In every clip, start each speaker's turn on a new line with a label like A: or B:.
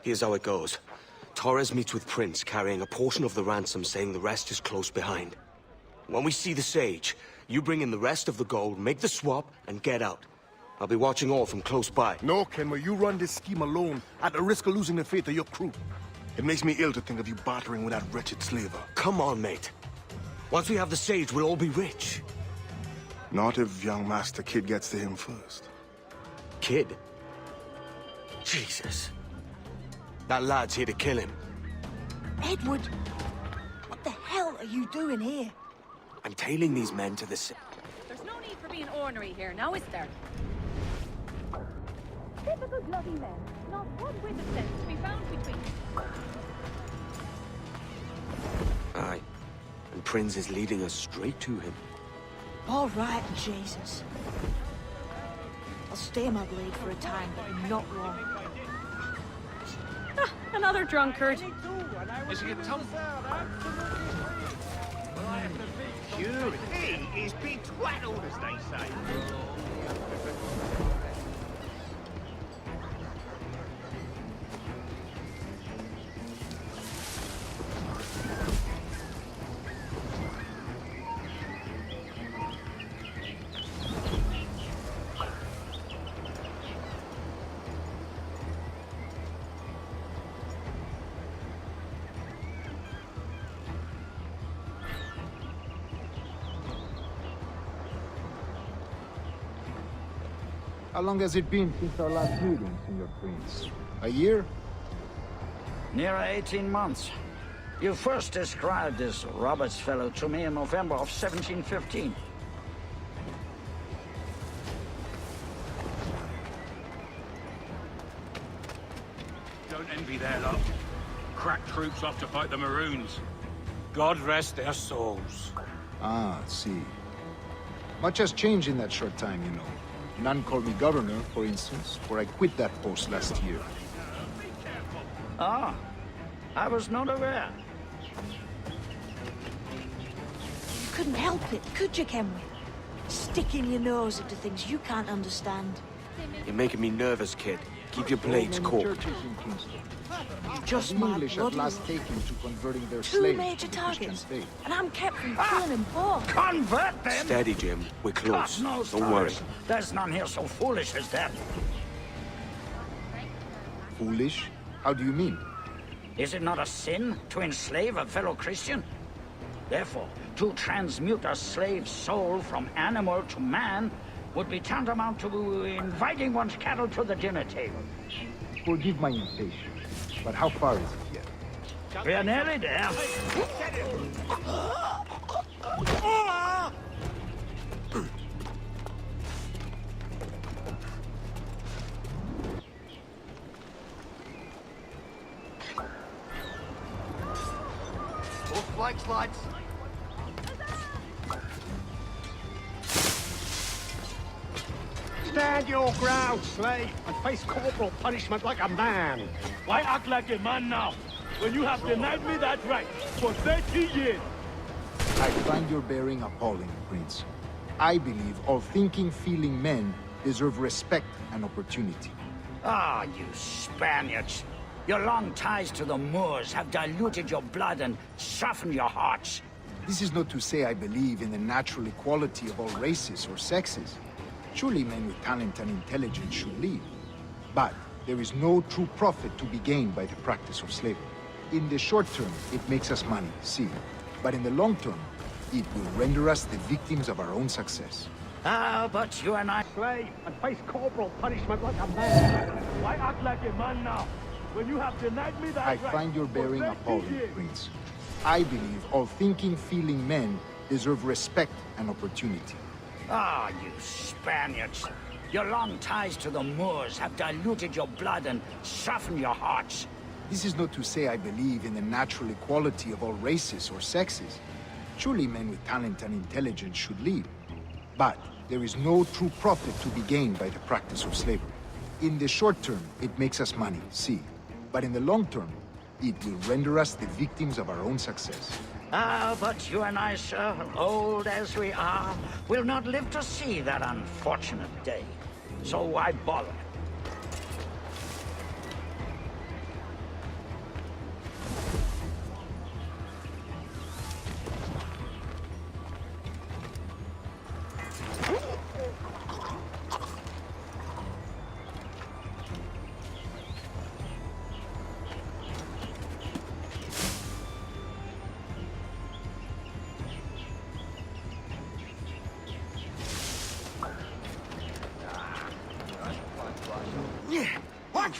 A: Here's how it goes. Torres meets with Prince, carrying a portion of the ransom, saying the rest is close behind. When we see the Sage, you bring in the rest of the gold, make the swap, and get out. I'll be watching all from close by.
B: No, Kenway, you run this scheme alone, at the risk of losing the faith of your crew. It makes me ill to think of you bartering with that wretched slaver.
A: Come on, mate. Once we have the Sage, we'll all be rich.
B: Not if young Master Kid gets to him first.
A: Kid? Jesus. That lad's here to kill him.
C: Edward, what the hell are you doing here?
A: I'm tailing these men to the
D: There's no need for being ornery here, now is there? Typical bloody men. Not one whit of sense to be found between them.
A: Aye. And Prince is leading us straight to him.
C: All right, Jesus. I'll stay my blade for a time, but not long.
D: Ah, another drunkard.
E: Is he a tum?
F: Sure, he is been twaddled, as they say.
G: How long has it been since our last meeting, Senor Prince? A year?
H: Near 18 months. You first described this Roberts fellow to me in November of 1715.
E: Don't envy their lot. Crack troops off to fight the Maroons. God rest their souls.
G: Ah, see. Much has changed in that short time, you know. None called me governor, for instance, for I quit that post last year.
H: Ah, I was not aware.
C: You couldn't help it, could you, Kenway? Sticking your nose into things you can't understand.
A: You're making me nervous, kid. Keep your blades
G: So many
A: cool.
G: churches in Kingston.
C: Just
G: The
C: my
G: English at
C: bloody
G: last taken to converting their
C: two
G: slaves
C: major
G: to the Christian
C: targets,
G: faith.
C: and I'm kept from killing them both.
H: Convert them!
A: Steady, Jim. We're close.
H: God knows,
A: Don't worry.
H: Torres, there's none here so foolish as that.
G: Foolish? How do you mean?
H: Is it not a sin to enslave a fellow Christian? Therefore, to transmute a slave's soul from animal to man would be tantamount to inviting one's cattle to the dinner table.
G: Forgive my impatience, but how far is it yet?
H: We are nearly there.
F: All flanks, lads.
I: Stand your ground, slave, and face corporal punishment like a man.
E: Why act like a man now, when you have denied me that right for 30 years?
G: I find your bearing appalling, Prince. I believe all thinking, feeling men deserve respect and opportunity.
H: Ah, you Spaniards. Your long ties to the Moors have diluted your blood and softened your hearts.
G: This is not to say I believe in the natural equality of all races or sexes. Surely men with talent and intelligence should lead. But there is no true profit to be gained by the practice of slavery. In the short term, it makes us money, see. But in the long term, it will render us the victims of our own success.
H: Ah, but you and I...
I: Slave, and face corporal punishment like a man.
E: Why act like a man now, when you have denied me that
G: I
E: right
G: find your
E: for
G: bearing
E: 30
G: appalling,
E: years?
G: Prince. I believe all thinking, feeling men deserve respect and opportunity.
H: Ah, you Spaniards. Your long ties to the Moors have diluted your blood and softened your hearts.
G: This is not to say I believe in the natural equality of all races or sexes. Surely men with talent and intelligence should lead. But there is no true profit to be gained by the practice of slavery. In the short term, it makes us money, see. But in the long term, it will render us the victims of our own success.
H: Ah, but you and I, sir, old as we are, will not live to see that unfortunate day. So I bother.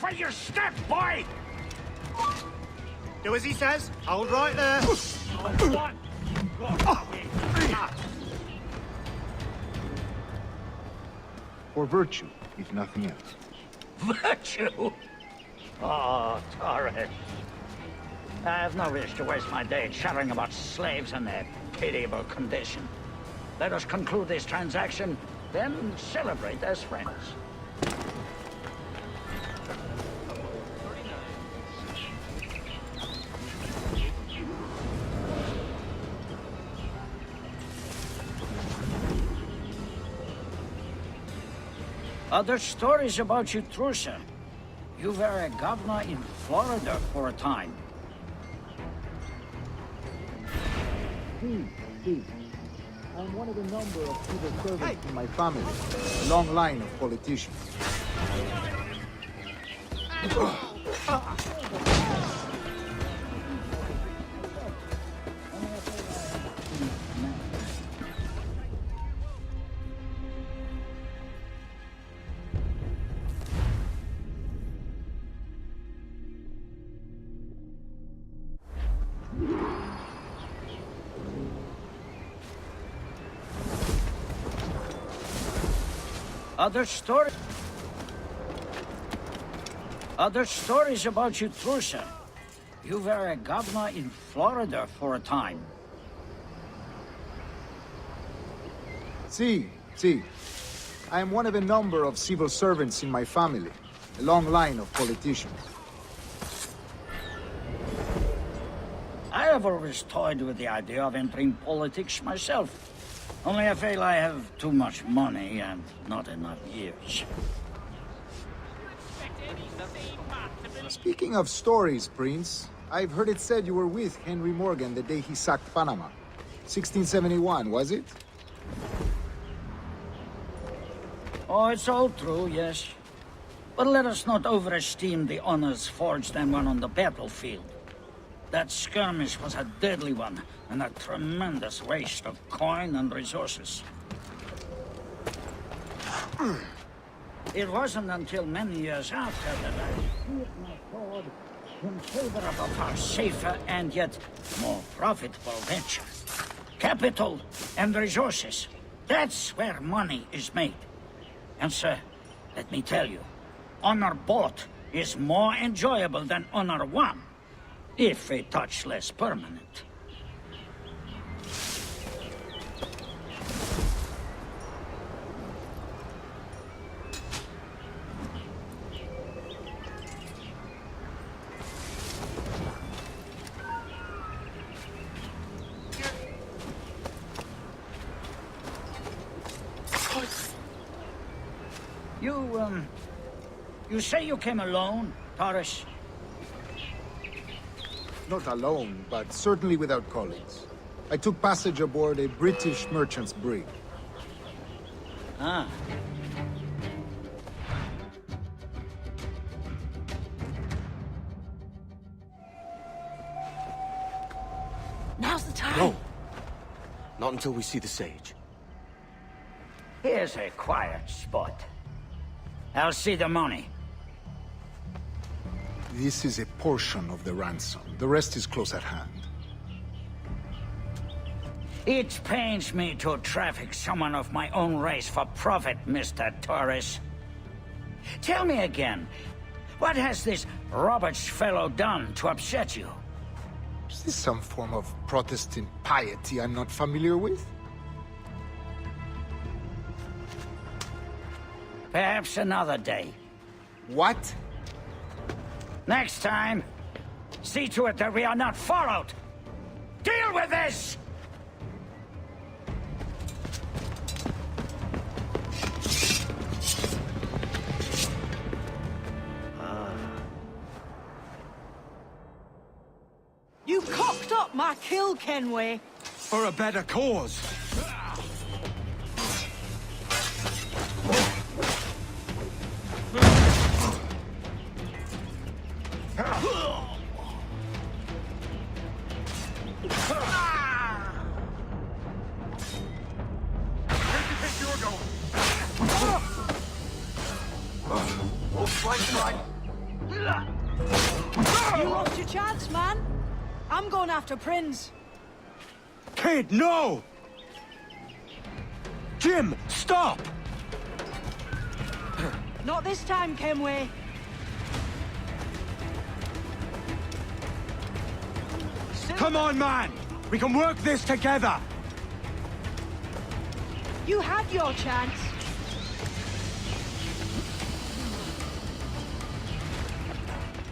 H: where you step, boy!
F: Do as he says. Hold right there.
H: What?
G: For virtue, if nothing else.
H: Virtue? Oh, Torres. I have no wish to waste my day chattering about slaves and their pitiable condition. Let us conclude this transaction, then celebrate as friends. Other stories about you, Trusa. You were a governor in Florida for a time.
G: I'm one of a number of civil servants in my family. A long line of politicians.
H: Other stories about you, Trusa. You were a governor in Florida for a time.
G: See. I am one of a number of civil servants in my family. A long line of politicians.
H: I have always toyed with the idea of entering politics myself. Only I feel I have too much money and not enough years.
G: Speaking of stories, Prince, I've heard it said you were with Henry Morgan the day he sacked Panama. 1671, was it?
H: Oh, it's all true, yes. But let us not overesteem the honors forged and won on the battlefield. That skirmish was a deadly one, and a tremendous waste of coin and resources. It wasn't until many years after that I put my sword in favor of a far safer and yet more profitable venture. Capital and resources. That's where money is made. And sir, let me tell you, honor bought is more enjoyable than honor won, if a touch less permanent. You say you came alone, Torres?
G: Not alone, but certainly without colleagues. I took passage aboard a British merchant's brig.
H: Ah.
C: Now's the time.
A: No. Not until we see the sage.
H: Here's a quiet spot. I'll see the money.
G: This is a portion of the ransom. The rest is close at hand.
H: It pains me to traffic someone of my own race for profit, Mr. Torres. Tell me again, what has this Roberts fellow done to upset you?
G: Is this some form of Protestant piety I'm not familiar with?
H: Perhaps another day.
G: What?
H: Next time, see to it that we are not followed. Deal with this!
C: You cocked up my kill, Kenway.
A: For a better cause.
C: You lost your chance, man. I'm going after Prince.
A: Kid, no! Jim, stop!
C: Not this time, Kenway.
A: Come on, man! We can work this together!
C: You had your chance.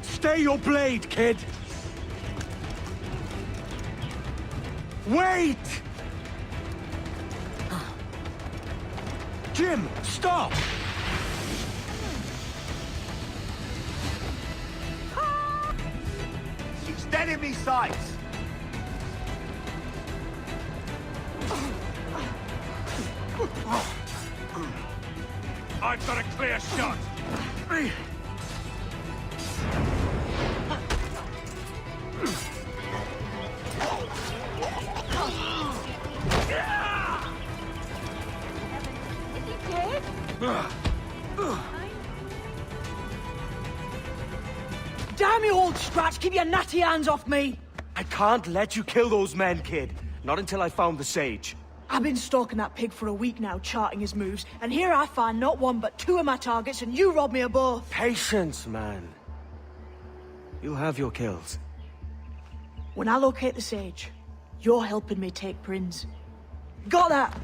A: Stay your blade, kid! Wait! Jim, stop!
F: She's dead in me sights.
E: I've got a clear shot.
C: Damn you, old scratch! Keep your natty hands off me!
A: I can't let you kill those men, kid. Not until I found the sage.
C: I've been stalking that pig for a week now, charting his moves, and here I find not one but two of my targets, and you rob me of both.
A: Patience, man. You'll have your kills.
C: When I locate the sage, you're helping me take Prince. Got that?